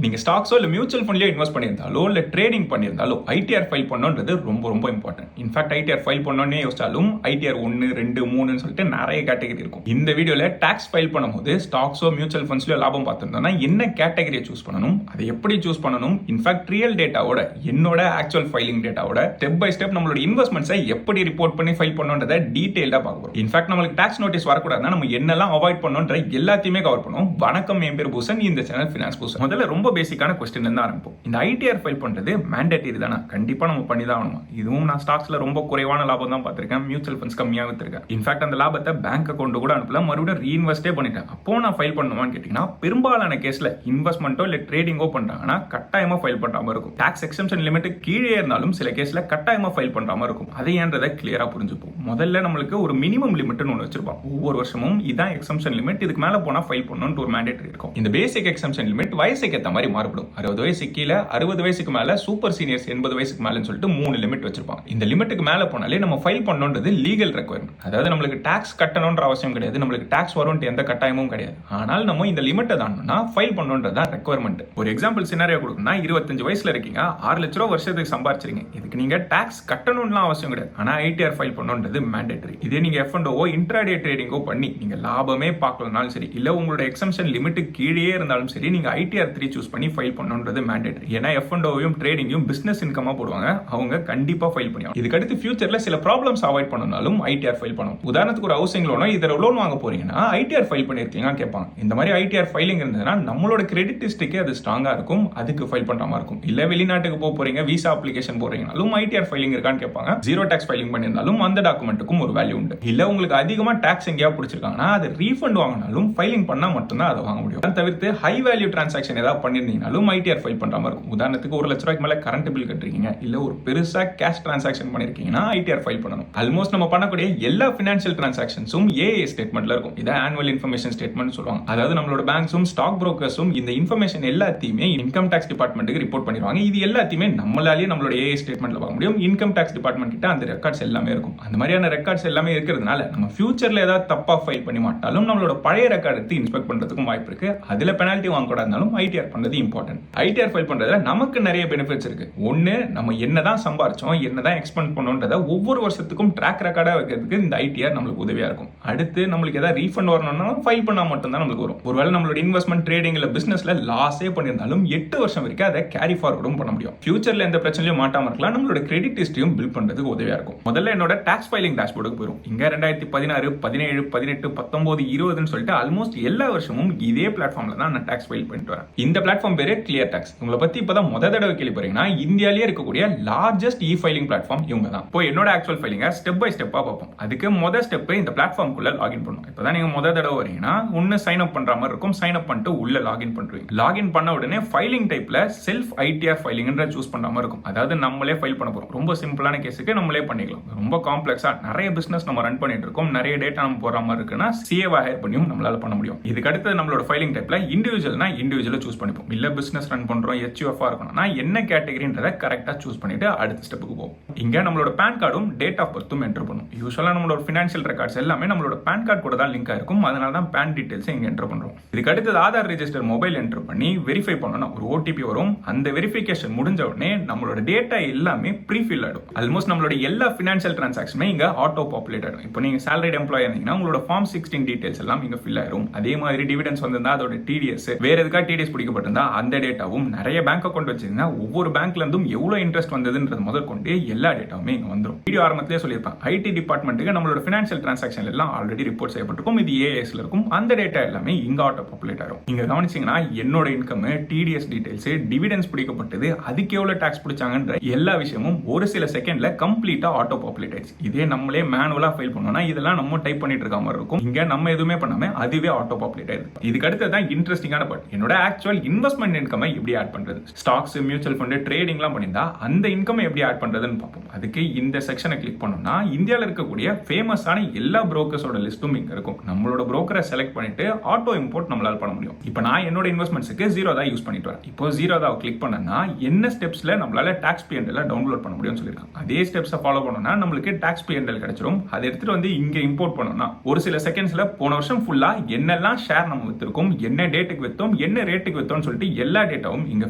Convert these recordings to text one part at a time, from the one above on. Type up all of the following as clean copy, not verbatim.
நீங்க ஸ்டாக்ஸோ இல்ல mutual ஃபண்ட்லயோ invest பண்ணியிருந்தாலோ இல்ல ட்ரேடிங் பண்ணியிருந்தாலோ ஐடிஆர் ஃபைல் பண்ணணும்ன்றது ரொம்ப ரொம்ப இம்பார்ட்டன்ட். இன்ஃபேக்ட் ஐடிஆர் ஃபைல் பண்ணணும்னே யோசிச்சாலும் ஐடிஆர் 1, 2, 3 சொல்லிட்டு நிறைய கேட்டகரி இருக்கும். இந்த வீடியோல டாக்ஸ் ஃபைல் பண்ணும்போது ஸ்டாக்ஸோ மியூச்சுவல் ஃபண்ட்ஸ்லயோ லாபம் பார்த்திருந்தோம்னா என்ன கேட்டகரியை சூஸ் பண்ணணும், அதை எப்படி சூஸ் பண்ணணும், இன்ஃபேக்ட் ரியல் டேட்டாவோட என்னோட ஆக்சுவல் ஃபைலிங் டேட்டாவோட ஸ்டெப் பை ஸ்டெப் நம்மளோட இன்வெஸ்ட்மெண்ட்ஸை எப்படி ரிப்போர்ட் பண்ணி ஃபைல் பண்ணணும்ன்றதை டீடைல்டா பார்க்க போறோம். இன்ஃபேக்ட் நம்மளுக்கு டாக்ஸ் நோட்டீஸ் வரக்கூடாதுன்னா நம்ம என்னெல்லாம் அவாய்ட் பண்ணணும்ன்ற எல்லாத்தையுமே கவர் பண்ணுவோம். வணக்கம், என் பேர் பூசன், இந்த சேனல் ஃபினான்ஸ் பூசன். முதல்ல ரொம்ப பேசிக்கான கொஸ்டின் ஆரம்பிப்போம். இந்த ஐடிஆர் ஃபைல் பண்றது மேண்டேட்டரி தானா? கண்டிப்பா நம்ம பண்ணி தான் ஆகணும். இதுவும் நான் ஸ்டாக்ஸ்ல ரொம்ப குறைவான லாபம் தான் பார்த்திருக்கேன், மியூச்சுவல் ஃபண்ட்ஸ் கம்மியாக வித்திருக்கேன். இன்ஃபேக்ட் அந்த லாபத்தை பேங்க் அக்கௌண்ட் கூட அனுப்பல, மறுபடியும் ரீஇன்வெஸ்டே பண்ணிட்டேன். அப்போ நான் ஃபைல் பண்ணுவான்னு கேட்டீங்கன்னா பெரும்பாலான கேஸ்ல இன்வெஸ்ட்மெண்ட்டோ இல்ல ட்ரேடிங்கோ பண்றாங்கன்னா கட்டாயமா ஃபைல் பண்றாம இருக்கும். டாக்ஸ் எக்ஸம்ஷன் லிமிட் கீழே இருந்தாலும் சில கேஸ்ல கட்டாயமா ஃபைல் பண்றாம இருக்கும். அதை ஏன்றதை கிளியரா புரிஞ்சுப்போம். முதல்ல நம்மளுக்கு ஒரு மினிமம் லிமிட்னு ஒன்று வச்சிருப்போம். ஒவ்வொரு வருஷமும் இதான் எக்ஸம்ஷன் லிமிட், இதுக்கு மேல போனா ஃபைல் பண்ணணும்னு ஒரு மேண்டேட்டரி இருக்கும். இந்த பேசிக் எக்ஸம்ஷன் லிமிட் வயசுக்கு ஏற்ற மாதிரி மாறுபடும். 60 வயசுக்கு கீழே, 60 வயசுக்கு மேல, சூப்பர் சீனியர்ஸ் 80 வயசுக்கு மேலன்னு சொல்லிட்டு 3 லிமிட் வச்சிருப்பாங்க. இந்த லிமிட்டுக்கு மேல போனாலே நம்ம ஃபைல் பண்ணணும்ன்றது லீகல் ரெக்வயர்மெண்ட். அதாவது நம்மளுக்கு டாக்ஸ் கட்டணும்ன்ற அவசியம் கிடையாது, நம்மளுக்கு டாக்ஸ் வரும்னு எந்த கட்டாயமும் கிடையாது. ஆனால் நம்ம இந்த லிமிட்டை தாண்டணும்னா ஃபைல் பண்ணணும்ன்றதா ரெக்வயர்மெண்ட். ஒரு எக்ஸாம்பிள் சினாரியோ கொடுக்கணும்னா 25 வயசுல இருக்கீங்க, 6 லட்ச ரூபா வருஷத்துக்கு சம்பாதிச்சிருக்கீங்க. இதுக்கு நீங்க டாக்ஸ் கட்டணும்லாம் அவசியம் கிடையாது. ஆனா ஐடிஆர் ஃபைல் பண்ணணும்ன்றது மேண்டேட்டரி. இதே நீங்க எஃப்என்டோ இன்ட்ராடே ட்ரேடிங்கோ பண்ணி நீங்க லாபமே பார்க்கலனாலும் சரி, இல்ல உங்களோட எக்ஸம்ஷன் லிமிட் கீழே இருந்தாலும் சரி, நீங்க ஐடிஆர் 3 சூஸ் பண்ணி ஃபைல் பண்ணணும்ன்றது மேண்டேட்டரி. ஏன்னா எஃப்என்டோவையும் ட்ரேடிங்கையும் பிசினஸ் இன்கமா போடுவாங்க, அவங்க கண்டிப்பா ஃபைல் பண்ணுவாங்க. இதுக்கு அடுத்து ஃபியூச்சர்ல சில ப்ராப்ளம்ஸ் அவாய்ட் பண்ணனாலும் ஐடிஆர் ஃபைல் பண்ணணும். உதாரணத்துக்கு ஒரு ஹவுசிங் லோனோ இதர லோன் வாங்க போறீங்கன்னா ஐடிஆர் ஃபைல் பண்ணிருக்கீங்க கேட்பாங்க. இந்த மாதிரி ஐடிஆர் ஃபைலிங் இருந்ததுன்னா நம்மளோட கிரெடிட் ஹிஸ்டரிக்கே அது ஸ்ட்ராங்கா இருக்கும், அதுக்கு ஃபைல் பண்ற மாதிரி இருக்கும். இல்ல வெளிநாட்டுக்கு போறீங்க, விசா அப்ளிகேஷன் போறீங்கனாலும் ஐடிஆர் ஃபைலிங் இருக்கான்னு கேட்பாங்க. ஜீரோ டாக்ஸ் ஃபைலிங் பண்ணியிருந்தாலும் அந்த டாக்குமெண்ட்டுக்கும் ஒரு வேல்யூ உண்டு. இல்ல உங்களுக்கு அதிகமா டாக்ஸ் எங்கேயா பிடிச்சிருக்காங்கன்னா அது ரீஃபண்ட் வாங்கினாலும் ஃபைலிங் பண்ணா மட்டும்தான் அதை வாங்க முடியும். அதை தவிர்த்து ஹை வேல்யூ டிரான்சாக்ஷன் ஏதாவது பண்ணிருந்தீங்கனாலும் ஐடிஆர் ஃபைல் பண்ற மாதிரி இருக்கும். உதாரணத்துக்கு 1 லட்ச ரூபாய்க்கு மேல கரண்ட் பில் கட்டுறீங்க, இல்ல ஒரு பெருசா கேஷ் டிரான்சாக்ஷன் பண்ணிருக்கீங்கன்னா ஐடிஆர் ஃபைல் பண்ணணும். ஆல்மோஸ்ட் நம்ம பண்ணக்கூடிய எல்லா பினான்சியல் டிரான்சாக்ஷன்ஸும் ஏஏ ஸ்டேட்மெண்ட்ல இருக்கும். இதை ஆனுவல் இன்ஃபர்மேஷன் ஸ்டேட்மெண்ட் சொல்லுவாங்க. அதாவது நம்மளோட பேங்க்ஸும் ஸ்டாக் புரோக்கர்ஸும் இந்த இன்ஃபர்மேஷன் எல்லாத்தையுமே இன்கம் டாக்ஸ் டிபார்ட்மெண்ட்டுக்கு ரிப்போர்ட் பண்ணிடுவாங்க. இது எல்லாத்தையுமே நம்மளாலேயே நம்மளோட ஏஏ ஸ்டேட்மெண்ட்ல பார்க்க முடியும். இன்கம் டாக்ஸ் டிபார்ட்மெண்ட் கிட்ட அந்த ரெக்கார்ட்ஸ் எல்லாமே இருக்கும். அந்த மாதிரியான ரெக்கார்ட்ஸ் எல்லாமே இருக்கிறதுனால நம்ம ஃபியூச்சர்ல ஏதாவது தப்பா ஃபைல் பண்ணி மாட்டாலும் நம்மளோட பழைய ரெக்கார்ட் எடுத்து இன்ஸ்பெக்ட் பண்றதுக்கும் வாய்ப்பு இருக்கு. அதுல பெனால்ட்டி வாங்கக்கூடாதுனாலும் ஐடிஆர் பண்றது இம்பார்ட்டன்ட். ஐடிஆர் ஃபைல் பண்றதுல நமக்கு நிறைய பெனிஃபிட்ஸ் இருக்கு. ஒன்னு, நம்ம என்னதான் சம்பாரிச்சோம், என்னதான் எக்ஸ்பெண்ட் பண்ணோன்றத ஒவ்வொரு வருஷத்துக்கும் ட்ராக் ரெக்கார்டா வைக்கிறதுக்கு இந்த ஐடிஆர் நம்மளுக்கு உதவியா இருக்கும். அடுத்து நம்மளுக்கு ஏதாவது ரீஃபண்ட் வரணும்னா ஃபைல் பண்ணா மட்டும் தான் நம்மளுக்கு வரும். ஒருவேளை நம்மளோட இன்வெஸ்ட்மெண்ட், ட்ரேடிங் இல்ல பிசினஸ்ல லாஸே பண்ணியிருந்தாலும் 8 வருஷம் வரைக்கும் அதை கேரி ஃபார்வர்டும் பண்ண முடியும். ஃபியூச்சர்ல எந்த பிரச்சனையும் மாட்டாம இருக்கலாம். நம்மளோட கிரெடிட் ஹிஸ்டரியும் பில்ட் பண்றதுக்கு உதவியா இருக்கும். முதல்ல என்னோட டாக்ஸ் ஃபைலிங் டேஷ்போர்டுக்கு போயிடும். இங்க 2016, 17, 18, 19, 20 சொல்லிட்டு ஆல்மோஸ்ட் எல்லா வருஷமும் இதே பிளாட்ஃபார்ம்ல தான் நான் டாக்ஸ் ஃபைல் பண்ணிட்டு வரேன். இந்த பிளாட்ஃபார்ம் பேரு கிளியர் டாக்ஸ். உங்களை பத்தி இப்பதான் தடவை கேள்விப்பட்டீங்கன்னா இந்தியாவிலேயே இருக்கக்கூடிய லார்ஜஸ்ட் இ ஃபைலிங் பிளாட்ஃபார்ம் இவங்க தான். இப்போ என்னோட ஆக்சுவல் ஃபைலிங்கை ஸ்டெப் பை ஸ்டெப்பா பார்ப்போம். அதுக்கு முதல் ஸ்டெப் இந்த பிளாட்ஃபார்முக்குள்ள லாகின் பண்ணணும். இப்பதான் நீங்க முதல் தடவை வரீங்கன்னா ஒன்னு சைன் அப் பண்ற மாதிரி இருக்கும். சைன் அப் பண்ணிட்டு உள்ள லாகின் பண்றீங்க. லாகின் பண்ண உடனே ஃபைலிங் டைப்ல செல்ஃப் ஐடிஆர் ஃபைலிங்ன்ற சூஸ் பண்ற மாதிரி இருக்கும். அதாவது நம்மளே ஃபைல் பண்ண போறோம். ரொம்ப சிம்பிளான கேஸுக்கு நம்மளே பண்ணிக்கலாம். ரொம்ப காம்ப்ளெக்ஸா நிறைய பிசினஸ் நம்ம ரன் பண்ணிட்டு இருக்கோம், நிறைய டேட்டா நம்ம போற மாதிரி இருக்குன்னா சிஏவா ஹையர் பண்ணியும் நம்மளால பண்ண முடியும். இதுக்கு அடுத்து நம்மளோட ஃபைலிங் டைப்ல இண்டிவிஜுவல்னா இண்டிவிஜுவலை சூஸ் பண்ணிப்போம். இல்ல பிசினஸ் ரன் பண்றோம், HUF இருக்கணும்னா என்ன கேட்டகரின்றதை கரெக்டா சூஸ் பண்ணிட்டு அடுத்த ஸ்டெப்புக்கு போவோம். இங்க நம்மளோட பேன் கார்டும் டேட் ஆஃப் பர்த்தும் என்டர் பண்ணும். யூசுவலா நம்மளோட ஃபினான்ஷியல் ரெக்கார்ட்ஸ் எல்லாமே நம்மளோட பேன் கார்டு கூட தான் லிங்க் ஆயிருக்கும். அதனால தான் பேன் டீடைல்ஸ் இங்க என்டர் பண்றோம். இதுக்கு அடுத்து ஆதார் ரெஜிஸ்டர் மொபைல் என்டர் பண்ணி வெரிஃபை பண்ணணும். ஒரு ஓடிபி வரும். அந்த வெரிஃபிகேஷன் முடிஞ்ச உடனே நம்மளோட டேட்டா எல்லாமே ப்ரீஃபில் ஆயிடும். ஆல்மோஸ்ட் நம்மளோட எல்லா ஃபினான்ஷியல் டிரான்சாக்ஷனுமே இங்க ஆட்டோ பாப்புலேட் ஆயிடும். இப்போ நீங்க salaried எம்ப்ளாயி இருந்தீங்கன்னா உங்களோட ஃபார்ம் 16 டீடைல்ஸ் எல்லாம் இங்க ஃபில் ஆயிரும். அதே மாதிரி டிவிடெண்ட்ஸ் வந்திருந்தா அதோட டிடிஎஸ், வேற எதுக்காக டிடிஎஸ் பிடிக்கப்பட்டிருந்தா அந்த டேட்டாவும், நிறைய பேங்க் அக்கௌண்ட் வச்சிருந்தா ஒவ்வொரு பேங்க்ல இருந்தும் எவ்வளவு இன்ட்ரெஸ்ட் வந்ததுன்றது முதல் கொண்டு எல்லா டேட்டாவுமே இங்க வந்துடும். வீடியோ ஆரம்பத்திலே சொல்லியிருப்பேன், ஐடி டிபார்ட்மெண்ட்டுக்கு நம்மளோட ஃபினான்ஷியல் டிரான்சாக்ஷன் எல்லாம் ஆல்ரெடி ரிப்போர்ட் செய்யப்பட்டிருக்கும். இது ஏஎஸ்ல இருக்கும். அந்த டேட்டா எல்லாமே இங்க ஆட்டோ பாப்புலேட் ஆகும். இங்க கவனிச்சீங்கன்னா என்னோட இன்கம், டிடிஎஸ் டீடைல்ஸ், டிவிடெண்ட்ஸ் பிடிக்கப்பட்டது, அதுக்கு எவ்வளவு டாக்ஸ் பிடிச்சாங்கன்ற எல்லா விஷயமும் ஒரு சில செகண்ட்ல கம்ப்ளீட்டா ஆட்டோ பாப்புலேட் ஆயிடுச்சு. இதே நம்மளே மேனுவலா ஃபைல் பண்ணோம்னா இதெல்லாம் நம்ம டைப் பண்ணிட்டு இருக்க மாதிரி இருக்கும். இங்க நம்ம எதுவுமே பண்ணாம அதுவே ஆட்டோ பாப்புலேட் ஆயிடுது. இதுக்கு அடுத்து தான் இன்ட்ரெஸ்டிங்கான பார்ட், என்னோட ஆக்சுவல் இன்வெஸ்ட்மெண்ட் இன்கம் எப்படி ஆட் பண்றது. ஸ்டாக்ஸ், மியூச்சுவல் ஃபண்ட், ட்ரேடிங்லாம் பண்ணியிருந்தா அந்த இன்கம் எப்படி ஆட் பண்றதுன்னு பார்ப்போம். அதுக்கு இந்த செக்ஷனை கிளிக் பண்ணோம்னா இந்தியாவில் இருக்கக்கூடிய ஃபேமஸான எல்லா புரோக்கர்ஸோட லிஸ்ட்டும் இங்க இருக்கும். நம்மளோட புரோக்கரை செலக்ட் பண்ணிட்டு ஆட்டோ இம்போர்ட் நம்மளால பண்ண முடியும். இப்போ நான் என்னோட இன்வெஸ்ட்மெண்ட்ஸ்க்கு ஜீரோதா யூஸ் பண்ணிட்டு வரேன். இப்போ ஜீரோதாவை கிளிக் பண்ணனா என்ன ஸ்டெப்ஸ்ல நம்மளால டாக்ஸ் P&L டவுன்லோட் பண்ண முடியும்னு சொல்லியிருக்காங்க. அதே ஸ்டெப்ஸை ஃபாலோ பண்ணோம்னா நம்மளுக்கு டாக்ஸ் P&L கிடைச்சிரும். அதை எடுத்துட்டு வந்து இங்க இம்போர்ட் பண்ணோம்னா ஒரு சில செகண்ட்ஸ்ல போன வருஷம் ஃபுல்லா என்னெல்லாம் ஷேர் நம்ம வித்திருக்கோம், என்ன டேட்டுக்கு வித்தோம், என்ன ரேட்டுக்கு வித்தோம் பண்ணணும்னு சொல்லிட்டு எல்லா டேட்டாவும் இங்க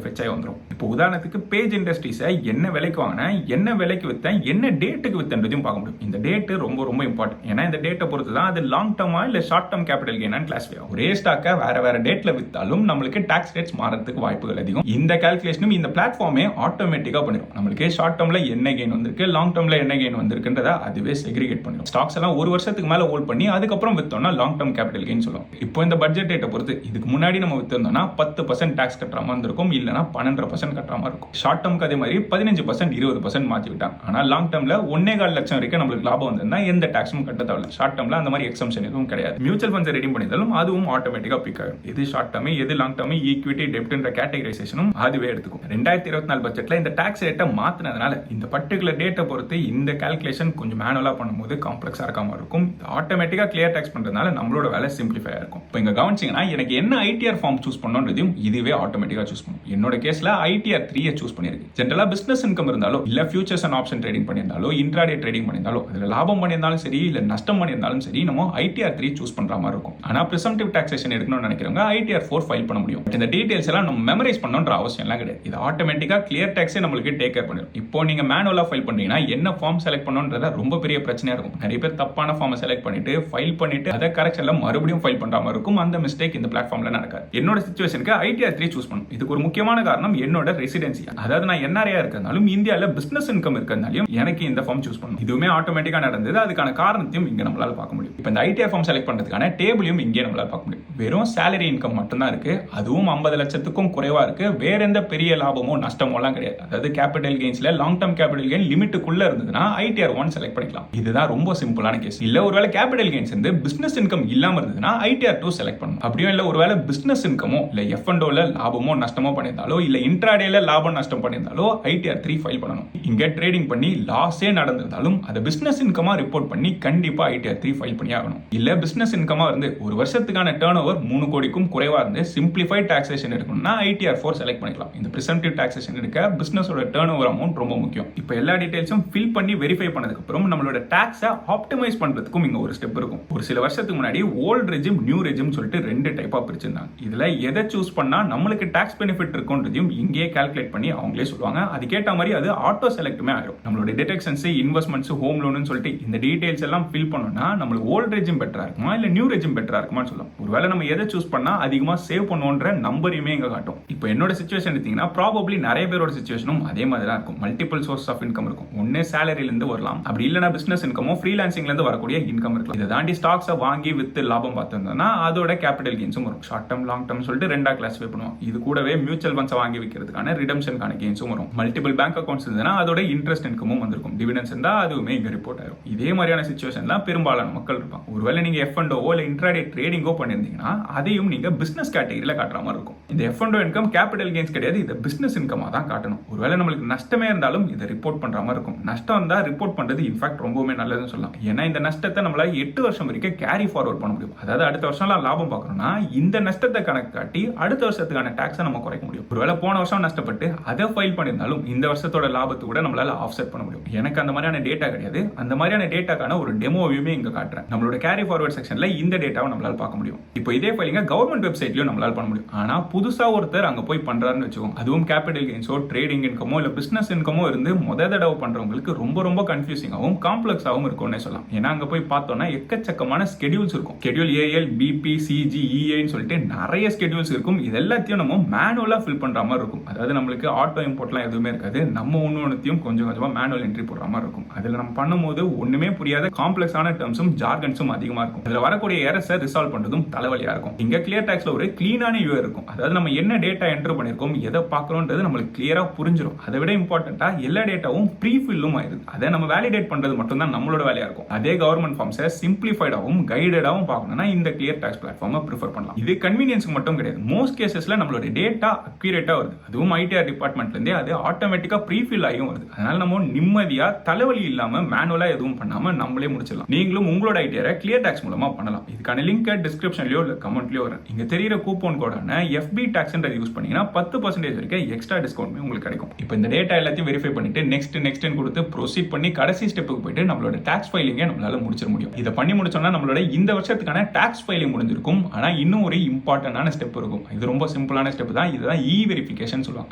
ஃபெச் ஆகி வந்துடும். இப்போ உதாரணத்துக்கு பேஜ் இண்டஸ்ட்ரீஸை என்ன விலைக்கு வாங்கினேன், என்ன விலைக்கு வித்தேன், என்ன டேட்டுக்கு வித்தன்றதையும் பார்க்க முடியும். இந்த டேட்டு ரொம்ப ரொம்ப இம்பார்ட்டன்ட். ஏன்னா இந்த டேட்டை பொறுத்து தான் அது லாங் டர்மா இல்ல short term capital gain classify ஆகும். ஒரே ஸ்டாக்கை வேற வேற டேட்ல வித்தாலும் நம்மளுக்கு டாக்ஸ் ரேட்ஸ் மாறதுக்கு வாய்ப்புகள் அதிகம். இந்த கால்குலேஷனும் இந்த பிளாட்ஃபார்மே ஆட்டோமேட்டிக்கா பண்ணிடும். நம்மளுக்கு ஷார்ட் டர்ம்ல என்ன கெயின் வந்திருக்கு, லாங் டர்ம்ல என்ன கெயின் வந்திருக்குன்றத அதுவே செக்ரிகேட் பண்ணிடும். ஸ்டாக்ஸ் எல்லாம் ஒரு வருஷத்துக்கு மேல ஹோல்ட் பண்ணி அதுக்கப்புறம் வித்தோம்னா லாங் டர்ம் கேபிட்டல் கெயின் சொல்லுவோம். இப்போ இந்த பட்ஜெட் ரேட்டை பொறுத்து இதுக்கு முன்னாடி நம்ம வித்திருந்தோம்னா 10% டாக்ஸ் கட்டுற மாதிரி இருக்கும், இல்லனா 12% கட்டுற மாதிரி இருக்கும். ஷார்ட் டர்ம்க்கு அதே மாதிரி 15% 20% மாத்தி விட்டாங்க. ஆனா லாங் டர்ம்ல 1.25 லட்சம் வரைக்கும் நம்மளுக்கு லாபம் வந்திருந்தா எந்த டாக்ஸும் கட்ட தேவையில்ல. ஷார்ட் டர்ம்ல அந்த மாதிரி எக்ஸம்ஷன் எதுவும் கிடையாது. மியூச்சுவல் ஃபண்ட்ஸ் ரெடி பண்ணிதாலும் அதுவும் ஆட்டோமேட்டிக்கா பிக் ஆகும். எது ஷார்ட் டர்ம் எது லாங் டர்ம் ஈக்விட்டி டெப்ட்ன்ற கேட்டகரைசேஷனும் அதுவே எடுத்துக்கும். 2024 பட்ஜெட்ல இந்த டாக்ஸ் ரேட்டை மாத்தினதுனால இந்த பர்டிகுலர் டேட்டை பொறுத்து இந்த கால்குலேஷன் கொஞ்சம் மேனுவலா பண்ணும்போது காம்ப்ளெக்ஸா இருக்காம இருக்கும். ஆட்டோமேட்டிக்கா கிளியர் டாக்ஸ் பண்றதுனால நம்மளோட வேலை சிம்பிளிஃபை இருக்கும். இப்போ இங்க கவனிச்சீங்கன்னா எனக்கு என்ன ஐடிஆர் ஃபார்ம் சூஸ் பண்ணணும்ன்றதையும் இதுவே ஆட்டோமேட்டிக்கா சூஸ் பண்ணும். என்னோட கேஸ்ல ஐடிஆர் 3 சூஸ் பண்ணிருக்கு. ஜென்ரலா பிசினஸ் இன்கம் இருந்தாலோ இல்ல ஃபியூச்சர்ஸ் அண்ட் ஆப்ஷன் ட்ரேடிங் பண்ணியிருந்தாலோ இன்ட்ராடே ட்ரேடிங் பண்ணியிருந்தாலோ அதுல லாபம் பண்ணியிருந்தாலும் சரி இல்ல நஷ்டம் பண்ணியிருந்தாலும் சரி நம்ம ஐடிஆர் 3 சூஸ் பண்ற மாதிரி இருக்கும். ஆனா பிரிசம்டிவ் டாக்ஸேஷன் எடுக்கணும்னு நினைக்கிறவங்க ஐடிஆர் 4 ஃபைல் பண்ண முடியும். இந்த டீடைல்ஸ் எல்லாம் நம்ம மெமரைஸ் பண்ணணும்ன்ற அவசியம் எல்லாம் கிடையாது. இது ஆட்டோமேட்டிக்கா கிளியர் டாக்ஸே நம்மளுக்கு டேக் கேர் பண்ணிடும். இப்போ நீங்க மேனுவலா ஃபைல் பண்றீங்கன்னா என்ன ஃபார்ம் செலக்ட் பண்ணணும்ன்றத ரொம்ப பெரிய பிரச்சனையா இருக்கும். நிறைய பேர் தப்பான ஃபார்மை செலக்ட் பண்ணிட்டு ஃபைல் பண்ணிட்டு அதை கரெக்ஷன்ல மறுபடியும் ஃபைல் பண்ற மாதிரி இருக்கும். அந்த மிஸ்டேக் இந்த பிளாட்ஃபார்ம்ல நடக்காது. என்னோட சிச்சுவேஷனுக்கு ஐடிஆர் 3 சூஸ் பண்ணும். இதுக்கு ஒரு முக்கியமான காரணம் என்னோட ரெசிடென்சி. அதாவது நான் என்ஆர்ஐயா இருக்கிறதாலும் இந்தியால பிசினஸ் இன்கம் இருக்கிறதாலும் எனக்கு இந்த ஃபார்ம் சூஸ் பண்ணணும். இதுவுமே ஆட்டோமேட்டிக்கா நடந்தது. அதுக்கான காரணத்தையும் இங்க நம்மளால பார்க்க முடியும். இப்போ இந்த ஐடிஆர் ஃபார்ம் செலக்ட் பண்றதுக்கான டேபிளையும் இங்கே நம்மளால பார்க்க முடியும். வெறும் சேலரி இன்கம் மட்டும் தான் இருக்கு. அதுவும் 50 லட்சத்துக்கும் குறைவா இருக்கு. வேற எந்த பெரிய லாபமோ நஷ்டமோ எல்லாம் கிடையாது. அதாவது கேபிட்டல் கெயின்ஸ்ல லாங் டர்ம் கேபிட்டல் கெயின் லிமிட்டுக்குள்ள இருந்ததுன்னா ஐடிஆர் 1 செலக்ட் பண்ணிக்கலாம். இதுதான் ரொம்ப சிம்பிளான கேஸ். இல்ல ஒருவேளை கேபிட்டல் கெயின்ஸ் இருந்து பிசினஸ் இன்கம் இல்லாம இருந்ததுன்னா ஐடிஆர் 2 செலக்ட் பண்ணணும். அப்படியும் இல்ல ஒருவேளை பிசினஸ் இன்கமோ இல்ல F&Oல லாபமோ நஷ்டமோ பண்ணியிருந்தாலோ இல்ல இன்ட்ராடேல லாபம் நஷ்டம் பண்ணியிருந்தாலோ ஐடிஆர் 3 ஃபைல் பண்ணணும். இங்க ட்ரேடிங் பண்ணி லாஸே நடந்திருந்தாலும் அதை பிசினஸ் இன்கமா ரிப்போர்ட் பண்ணி கண்டிப்பா ஐடிஆர் 3 ஃபைல் பண்ணி ஆகணும். இல்ல பிசினஸ் இன்கமா இருந்து ஒரு வருஷத்துக்கான டர்ன் ஓவர் 3 கோடிக்கும் குறைவா இருந்து சிம்பிளிஃபைட் டாக்ஸேஷன் எடுக்கணும்னா ஐடிஆர் 4 செலக்ட் பண்ணிக்கலாம். இந்த பிரிசம்டிவ் டாக்ஸேஷன் எடுக்க பிசினஸோட டர்ன் ஓவர் அமௌண்ட் ரொம்ப முக்கியம். இப்போ எல்லா டீடைல்ஸும் ஃபில் பண்ணி வெரிஃபை பண்ணதுக்கு அப்புறம் நம்மளோட டாக்ஸை ஆப்டிமைஸ் பண்றதுக்கும் இங்க ஒரு ஸ்டெப் இருக்கும். ஒரு சில வருஷத்துக்கு முன்னாடி ஓல்ட் ரெஜிம் நியூ ரெஜிம் சொல்லிட்டு 2 டைப்பா பிரிச்சிருந்தாங்க. இதுல எதை சூஸ் பண்ணா நம்மளுக்கு டாக்ஸ் பெனிஃபிட் இருக்கும்ன்றதையும் இங்கே கால்குலேட் பண்ணி அவங்களே சொல்லுவாங்க. அதுக்கேற்ற மாதிரி அது ஆட்டோ செலக்ட்டுமே ஆகும். நம்மளோட டிடக்ஷன்ஸ் இன்வெஸ்ட்மெண்ட்ஸ் ஹோம் லோன் சொல்லிட்டு இந்த டீடைல்ஸ் எல்லாம் ஃபில் பண்ணோம்னா நம்மளுக்கு ஓல்ட் ரெஜிம் பெட்டரா இருக்குமா இல்ல நியூ ரெஜிம் பெட்டரா இருக்குமான்னு சொல்லலாம். ஒருவேளை நம்ம எதை சூஸ் பண்ணா அதிகமா சேவ் பண்ணுவோன்ற நம்பரையுமே இங்க காட்டும். இப்போ என்னோட சிச்சுவேஷன் எடுத்தீங்கன்னா ப்ராபபிலி நிறைய பேரோட சிச்சுவேஷனும் அதே மாதிரி தான் இருக்கும். மல்டிபிள் சோர்ஸ் ஆஃப் இன்கம் இருக்கும். ஒன்னு சேலரில இருந்து வரலாம், அப்படி இல்லனா பிசினஸ் இன்கமோ ஃப்ரீலான்சிங்ல இருந்து வரக்கூடிய இன்கம் இருக்கலாம். இதை தாண்டி ஸ்டாக்ஸை வாங்கி வித்து லாபம் பார்த்திருந்தோம்னா அதோட கேபிட்டல் கெயின்ஸும் வரும். ஷார்ட் டர்ம் லாங் டர்ம் சொல்லிட்டு ரெண்டா கிளாஸிஃபை பண்ணுவோம். இது கூடவே மியூச்சுவல் ஃபண்ட்ஸ் வாங்கி விற்கிறதுக்கான ரிடம்ஷனுக்கான கெயின்ஸும் வரும். மல்டிபிள் பேங்க் அக்கௌண்ட்ஸ் இருந்ததுன்னா அதோட இன்ட்ரெஸ்ட் இன்கமும் வந்திருக்கும். டிவிடெண்ட்ஸ் இருந்தா அதுவுமே இங்க ரிப்போர்ட் ஆகும். இதே மாதிரியான சிச்சுவேஷன்ல பெரும்பாலான மக்கள் இருப்பாங்க. ஒருவேளை நீங்க F&O இல்ல இன்ட்ராடே ட்ரேடிங்கோ பண்ணிருந்தீங்கன்னா அதையும் நீங்க பிசினஸ் கேட்டகரியில காட்டுற மாதிரி இருக்கும். இந்த F&O இன்கம் கேபிட்டல் கெயின்ஸ் கிடையாது, இது பிசினஸ் இன்கமா தான் காட்டணும். ஒருவேளை நம்மளுக்கு நஷ்டமே இருந்தாலும் இதை ரிப்போர்ட் பண்ற மாதிரி இருக்கும். நஷ்டம் இருந்தா ரிப்போர்ட் பண்றது இன்ஃபேக்ட் ரொம்பவே நல்லதுன்னு சொல்லலாம். ஏன்னா இந்த நஷ்டத்தை நம்மளால 8 வருஷம் வரைக்கும் கேரி ஃபார்வர்ட் பண்ண முடியும். அதாவது அடுத்த வருஷம்லாம் லாபம் பார்க்கணும்னா இந்த நஷ்டத்தை கணக்கு காட்டி அடுத்த வருஷத்துக்கான டாக்ஸை நம்ம குறைக்க முடியும். ஒருவேளை போன வருஷம் நஷ்டப்பட்டு அதை ஃபைல் பண்ணியிருந்தாலும் இந்த வருஷத்தோட லாபத்தை கூட நம்மளால ஆஃப்செட் பண்ண முடியும். எனக்கு அந்த மாதிரியான டேட்டா கிடையாது. அந்த மாதிரியான டேட்டாக்கான ஒரு டெமோவையுமே இங்க காட்டுறேன். நம்மளோட கேரி ஃபார்வர்ட் செக்ஷன்ல இந்த டேட்டாவை நம்மளால பார்க்க முடியும். இப்போ இதே ஃபைலிங்க கவர்மெண்ட் வெப்சைட்லயும் நம்மளால பண்ண முடியும். ஆனா புதுசா ஒருத்தர் அங்க போய் பண்றாருன்னு வச்சுக்கோங்க, அதுவும் கேபிட்டல் கெயின்ஸோ ட்ரேடிங் இன்கமோ இல்ல பிசினஸ் இன்கமோ இருந்து தடவை பண்றவங்களுக்கு ரொம்ப ரொம்ப கன்ஃபியூசிங்காகவும் காம்ப்ளெக்ஸாகவும் இருக்கும்னே சொல்லலாம். ஏன்னா அங்க போய் பார்த்தோம்னா எக்கச்சக்கமான ஸ்கெடியூல்ஸ் இருக்கும். Schedule AL BP CG EA சொல்லிட்டு நிறைய ஸ்கெடியூல்ஸ் இருக்கும். இது எல்லாத்தையும் நம்ம மேனுவலா ஃபில் பண்ற மாதிரி இருக்கும். அதாவது நம்மளுக்கு ஆட்டோ இம்போர்ட்லாம் எதுவுமே இருக்காது. நம்ம ஒன்னொன்னுத்தையும் கொஞ்சம் கொஞ்சமா மேனுவல் என்ட்ரி போடுற மாதிரி இருக்கும். அதுல நம்ம பண்ணும்போது ஒண்ணுமே புரியாத காம்ப்ளெக்ஸான டேர்ம்ஸும் ஜார்கன்ஸும் அதிகமா இருக்கும். அதுல வரக்கூடிய எரர்ஸை ரிசால்வ் பண்றதும் தலைவலியா இருக்கும். இங்க கிளியர் டாக்ஸ்ல ஒரு கிளீனான வியூ இருக்கும். அதாவது நம்ம என்ன டேட்டா என்டர் பண்ணிருக்கோம், எதை பார்க்கறோம்ன்றது நம்மளுக்கு கிளியரா புரிஞ்சிடும். அதை விட இம்பார்ட்டன்ட்டா எல்லா டேட்டாவும் ப்ரீ ஃபில்லும் ஆயிருது. அதை நம்ம வேலிடேட் பண்றது மட்டும் தான் நம்மளோட வேலையா இருக்கும். அதே கவர்மெண்ட் ஃபார்ம்ஸை சிம்பிளிஃபைடாவும் கைடடாவும் பார்க்கணும்னா இந்த கிளியர் டாக்ஸ் பிளாட்ஃபார்மை ப்ரிஃபர் பண்ணலாம். இது கன்வீனியன்ஸ்க்கு மட்டும் கிடையாது. மோஸ்ட் கேசஸ்ல நம்மளோட டேட்டா அக்யூரேட்டா வருது. அதுவும் ITR டிபார்ட்மெண்ட்ல இருந்தே அது ஆட்டோமேட்டிக்கா ப்ரீ ஃபில் ஆகியும் வருது. அதனால நம்ம நிம்மதியா தலைவலி இல்லாம மேனுவலா எதுவும் பண்ணாம நம்மளே முடிச்சிடலாம். நீங்களும் உங்களோட ஐடியா கிளியர் டாக்ஸ் மூலமா பண்ணலாம். இதுக்கான லிங்க் டிஸ்கிரிப்ஷன்லயோ இல்ல கமெண்ட்லயோ வரும். இங்க தெரியுற கூப்பன் கோடான FB டாக்ஸ்ன்றதை யூஸ் பண்ணீங்கன்னா 10% வரைக்கும் எக்ஸ்ட்ரா டிஸ்கவுண்ட் உங்களுக்கு கிடைக்கும். இப்போ இந்த டேட்டா எல்லாத்தையும் வெரிஃபை பண்ணிட்டு நெக்ஸ்ட் கொடுத்து ப்ரொசீட் பண்ணி கடைசி ஸ்டெப்புக்கு போயிட்டு நம்மளோட டாக்ஸ் ஃபைலிங்கை நம்மளால முடிச்சிட முடியும். இதை பண்ணி முடிச்சோம்னா நம்மளோட இந்த வருஷத்துக்கான டாக்ஸ் ஃபைலிங் முடிஞ்சிருக்கும். ஆனா இன்னும் ஒரு இம்பார்ட்டன்டான ஸ்டெப் இருக்கும். இது ரொம்ப ரொம்ப சிம்பிளான ஸ்டெப் தான். இதுதான் இ வெரிஃபிகேஷன் சொல்லுவாங்க.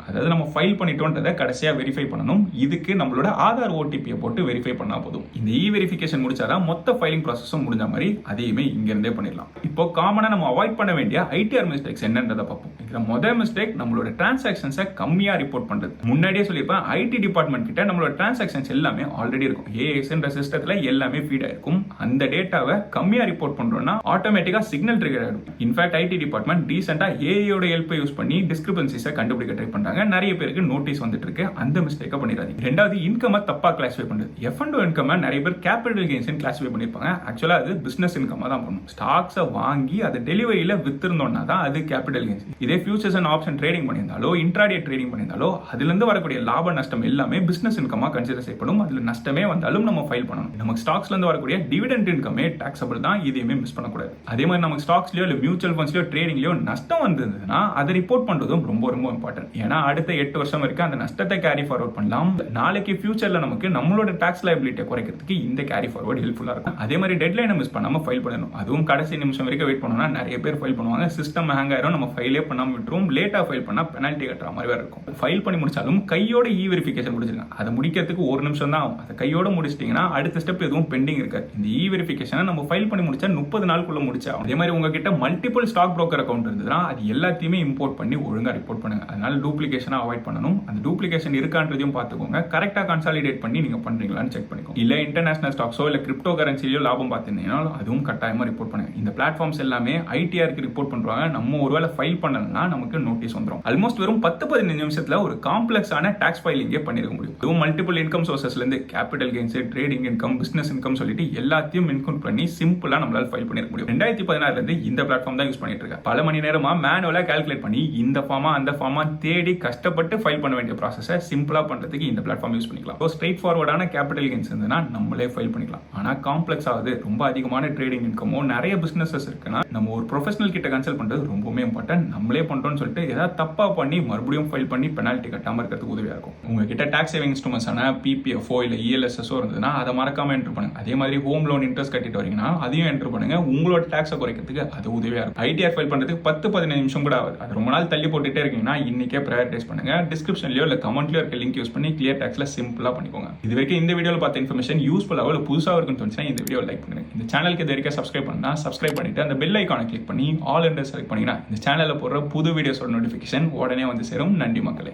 அதாவது நம்ம ஃபைல் பண்ணிட்டோன்றதை கடைசியாக வெரிஃபை பண்ணணும். இதுக்கு நம்மளோட ஆதார் ஓடிபியை போட்டு வெரிஃபை பண்ணா போதும். இந்த இ வெரிஃபிகேஷன் முடிச்சாதான் மொத்த ஃபைலிங் ப்ராசஸும் முடிஞ்ச மாதிரி அதையுமே இங்க இருந்தே பண்ணிடலாம். இப்போ காமனா நம்ம அவாய்ட் பண்ண வேண்டிய ஐடிஆர் மிஸ்டேக்ஸ் என்னன்றதை பார்ப்போம். இதுல முதல் மிஸ்டேக் நம்மளோட டிரான்சாக்ஷன்ஸை கம்மியா ரிப்போர்ட் பண்றது. முன்னாடியே சொல்லியிருப்பேன், ஐடி டிபார்ட்மெண்ட் கிட்ட நம்மளோட டிரான்சாக்ஷன்ஸ் எல்லாமே ஆல்ரெடி இருக்கும். ஏஎக்ஸ்ன்ற சிஸ்டத்துல எல்லாமே ஃபீட் ஆயிருக்கும். அந்த டேட்டாவை கம்மியா ரிப்போர்ட் பண்றோம்னா ஆட்டோமேட்டிக்கா சிக்னல் ட்ரிகர் ஆயிடும். இன்ஃபேக்ட் ஐடி டிபார்ட்மெண்ட் ரீசெண்டா ஏஐயோட ஹெல்ப்பை யூஸ் பண்ணி டிஸ்கிரிபன்சிஸை கண்டுபிடிக்க ட்ரை பண்றாங்க. நிறைய பேருக்கு நோட்டீஸ் வந்துட்டு இருக்கு. அந்த மிஸ்டேக்கை பண்ணிடாதீங்க. ரெண்டாவது, இன்கம் தப்பா கிளாஸிஃபை பண்றது. எஃப்&ஓ இன்கம் நிறைய பேர் கேபிட்டல் கெயின்ஸ் கிளாஸிஃபை பண்ணிருப்பாங்க. ஆக்சுவலா அது பிசினஸ் இன்கம் தான் பண்ணும். ஸ்டாக்ஸை வாங்கி அதை டெலிவரியில வித்திருந்தோம்னா தான் அது கேபிட்டல் கெயின்ஸ். இதே ஃபியூச்சர்ஸ் அண்ட் ஆப்ஷன் ட்ரேடிங் பண்ணியிருந்தாலோ இன்ட்ராடே ட்ரேடிங் பண்ணியிருந்தாலோ அதுல இருந்து வரக்கூடிய லாப நஷ்டம் எல்லாமே பிசினஸ் இன்கமா கன்சிடர் செய்யப்படும். அதுல நஷ்டமே வந்தாலும் நம்ம ஃபைல் பண்ணணும். நமக்கு ஸ்டாக்ஸ்ல இருந்து வரக்கூடிய டிவிடெண்ட் இன்கமே டாக்ஸபிள் தான். இதையுமே மிஸ் பண்ணக்கூடாது. அதே மாதிரி நமக்கு ஸ்டாக்ஸ்லயோ இல்ல மியூச்சுவல் ஃபண்ட்ஸ்லயோ ட்ரேடிங்லயோ நஷ்டம் வந்ததுன்னா அதை ரிப்போர்ட் பண்றதும் ரொம்ப ரொம்ப இம்பார்ட்டன்ட். ஏன்னா அடுத்த 8 வருஷம் வரைக்கும் அந்த நஷ்டத்தை கேரி ஃபார்வர்ட் பண்ணலாம். நாளைக்கு ஃபியூச்சர்ல நமக்கு நம்மளோட டாக்ஸ் லைபிலிட்டியை குறைக்கிறதுக்கு இந்த கேரி ஃபார்வர்ட் ஹெல்ப்ஃபுல்லா இருக்கும். அதே மாதிரி டெட்லைனை மிஸ் பண்ணாம ஃபைல் பண்ணணும். அதுவும் கடைசி நிமிஷம் வரைக்கும் வெயிட் பண்ணோம்னா நிறைய பேர் ஃபைல் பண்ணுவாங்க. சிஸ்டம் ஹேங் ஆயிரும். நம்ம ஃபைலே பண்ணாம விட்டுரும். லேட்டா ஃபைல் பண்ணா பெனால்ட்டி கட்டுற மாதிரி வேற இருக்கும். ஃபைல் பண்ணி முடிச்சாலும் கையோட இ வெரிஃபிகேஷன் முடிச்சிருங்க. அதை முடிக்கிறதுக்கு 1 நிமிஷம் தான் ஆகும். அதை கையோட முடிச்சிட்டீங்கன்னா அடுத்த ஸ்டெப் எதுவும் பெண்டிங் இருக்காது. இந்த இ வெரிஃபிகேஷனை நம்ம ஃபைல் பண்ணி முடிச்சா 30 நாளுக்குள்ள முடிச்சா. அதே மாதிரி உங்ககிட்ட மல்டிபிள் ஸ்டாக் புரோக்கர் அக்கௌண்ட் இருந்ததுன்னா அது எல்லாத்தையுமே இம்போர்ட் பண்ணி ஒழுங்கா ரிப்போர்ட் பண்ணுங்க. அதனால டூப்ளிகேஷனை அவாய்ட் பண்ணணும். அந்த டூப்ளிகேஷன் இருக்கான்றதையும் பார்த்துக்கோங்க. கரெக்டா கன்சாலிடேட் பண்ணி நீங்க பண்றீங்களான்னு செக் பண்ணிக்கோங்க. இல்ல இன்டர்நேஷனல் ஸ்டாக்ஸோ இல்ல கிரிப்டோ கரன்சியோ லாபம் பார்த்தீங்கன்னா அதுவும் கட்டாயமா ரிப்போர்ட் பண்ணுங்க. இந்த பிளாட்ஃபார்ம்ஸ் எல்லாமே ஐடிஆருக்கு ரிப்போர்ட் பண்றாங்க. நம்ம ஒருவேளை ஃபைல் பண்ணலன்னா நமக்கு நோட்டீஸ் வந்துடும். ஆல்மோஸ்ட் வெறும் 10-15 நிமிஷத்துல ஒரு காம்ப்ளெக்ஸான டாக்ஸ் ஃபைலிங்கே பண்ணிருக்க முடியும். இதுவும் மல்டிபிள் இன்கம் சோர்சஸ்ல இருந்து capital gains, trading income, business income சொல்லிட்டு எல்லாத்தையும் இன்க்ளூட் பண்ணி சிம்பிளா நம்மளால ஃபைல் பண்ணிருக்க முடியும். 2016 இருந்து இந்த பிளாட்ஃபார்ம் தான் யூஸ் பண்ணிட்டு இருக்கேன். பல மணி நேரமா மேனுவலா கால்குலேட் பண்ணி இந்த ஃபார்மா அந்த ஃபார்மா தேடி கஷ்டப்பட்டு ஃபைல் பண்ண வேண்டிய ப்ராசஸை சிம்பிளா பண்றதுக்கு இந்த பிளாட்ஃபார்ம் யூஸ் பண்ணிக்கலாம். ஸ்ட்ரெயிட் ஃபார்வர்டான கேபிட்டல் கெயின்ஸ் இருந்ததுன்னா நம்மளே ஃபைல் பண்ணிக்கலாம். ஆனா காம்ப்ளெக்ஸ் ஆகுது, ரொம்ப அதிகமான ட்ரேடிங் இன்கமோ நிறைய பிசினஸஸ் இருக்குன்னா நம்ம ஒரு ப்ரொஃபஷனல் கிட்ட கன்சல்ட் பண்றது ரொம்பவே இம்பார்ட்டன்ட். நம்மளே பண்றோம்னு சொல்லிட்டு ஏதாவது தப்பா பண்ணி மறுபடியும் ஃபைல் பண்ணி பெனால்ட்டி கட்டாம இருக்கிறதுக்கு உதவியா இருக்கும். உங்ககிட்ட டாக்ஸ் சேவிங் இன்ஸ்ட்ருமெண்ட்ஸ் ஆன பிபிஎஃப்ஓ இல்ல இஎல்எஸ்எஸ்ஓ இருந்ததுன்னா அதை மறக்காம என்டர் பண்ணுங்க. அதே மாதிரி ஹோம் லோன் இன்ட்ரெஸ்ட் கட்டிட்டு வரீங்கன்னா அதையும் என்டர் பண்ணுங்க. உங்களோட டாக்ஸை குறைக்கிறதுக்கு அது உதவியா இருக்கும். ஐடிஆர் ஃபைல் பண்றதுக்கு 10-15 நிமிஷம் கூட ஆகுது. அது ரொம்ப நாள் தள்ளி போட்டுட்டே இருக்கீங்கன்னா இன்னைக்கே ப்ரையாரிட்டைஸ் பண்ணுங்க. டிஸ்கிரிப்ஷன்லயோ இல்ல கமெண்ட்லயோ இருக்க லிங்க் யூஸ் பண்ணி கிளியர் டாக்ஸ்ல சிம்பிளா பண்ணிக்கோங்க. இது வரைக்கும் இந்த வீடியோல பார்த்த இன்ஃபர்மேஷன் யூஸ்ஃபுல்லா இல்ல புதுசா இருக்குன்னு தோணுச்சுன்னா இந்த வீடியோ லைக் பண்ணுங்க. இந்த சேனலுக்கு இது வரைக்கும் சப்ஸ்கிரைப் பண்ணா சப்ஸ்கிரைப் பண்ணிட்டு அந்த பெல் ஐகானை கிளிக் பண்ணி ஆல் என்று செலக்ட் பண்ணீங்கன்னா இந்த சேனல்ல போடுற புது வீடியோஸோட நோட்டிஃபிகேஷன் உடனே வந்து சேரும். நன்றி மக்களே.